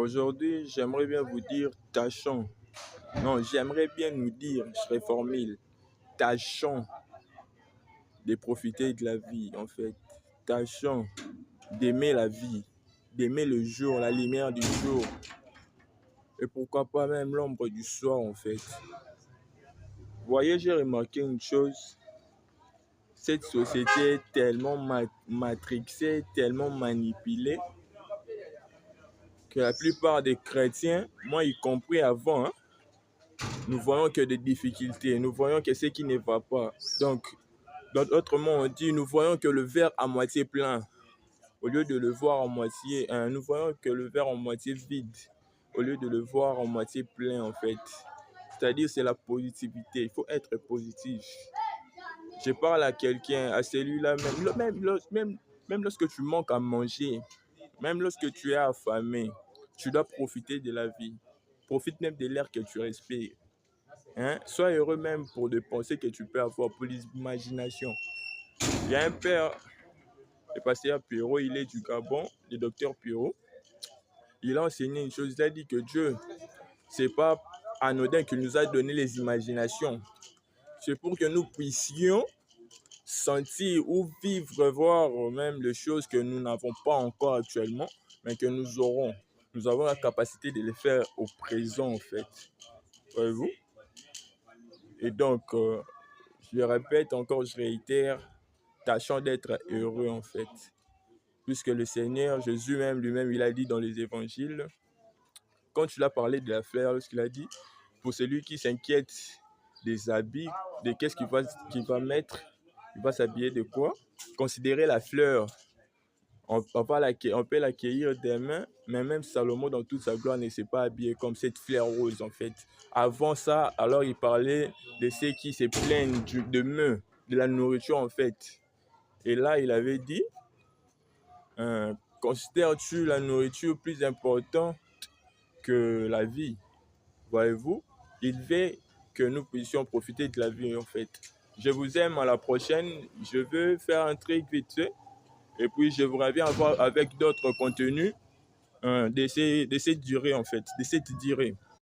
Aujourd'hui, j'aimerais bien vous dire tâchons. Non, j'aimerais bien nous dire, je reformule, tâchons de profiter de la vie, en fait. Tâchons d'aimer la vie, d'aimer le jour, la lumière du jour. Et pourquoi pas même l'ombre du soir, en fait. Vous voyez, j'ai remarqué une chose. Cette société est tellement matrixée, tellement manipulée, que la plupart des chrétiens, moi y compris avant, hein, nous voyons que des difficultés, nous voyons que ce qui ne va pas. Donc, autrement on dit, nous voyons que le verre à moitié plein, au lieu de le voir en moitié, nous voyons que le verre en moitié vide, au lieu de le voir en moitié plein en fait. C'est-à-dire c'est la positivité, il faut être positif. Je parle à quelqu'un, à celui-là, même lorsque tu manques à manger, même lorsque tu es affamé, tu dois profiter de la vie. Profite même de l'air que tu respires. Hein? Sois heureux même pour des pensées que tu peux avoir, pour l'imagination. Il y a un père, le pasteur Pierrot, il est du Gabon, le docteur Pierrot. Il a enseigné une chose, il a dit que Dieu, c'est pas anodin qu'il nous a donné les imaginations. C'est pour que nous puissions sentir ou vivre, voir même les choses que nous n'avons pas encore actuellement, mais que nous aurons. Nous avons la capacité de les faire au présent, en fait. Voyez-vous? Et donc, je le répète encore, je réitère, tâchons d'être heureux, en fait. Puisque le Seigneur, Jésus même, lui-même, il a dit dans les évangiles, quand il a parlé de la fleur, lorsqu'il a dit, pour celui qui s'inquiète des habits, de qu'est-ce qu'il va mettre, il va s'habiller de quoi? Considérez la fleur. On peut l'accueillir des mains, mais même Salomon, dans toute sa gloire, ne s'est pas habillé comme cette fleur rose, en fait. Avant ça, alors il parlait de ceux qui se plaignent de main, de la nourriture, en fait. Et là, il avait dit, considères-tu la nourriture plus importante que la vie? Voyez-vous, il veut que nous puissions profiter de la vie, en fait. Je vous aime, à la prochaine. Je veux faire un truc vite fait. Et puis, je vous reviens avec d'autres contenus de cette durée, en fait, de cette durée.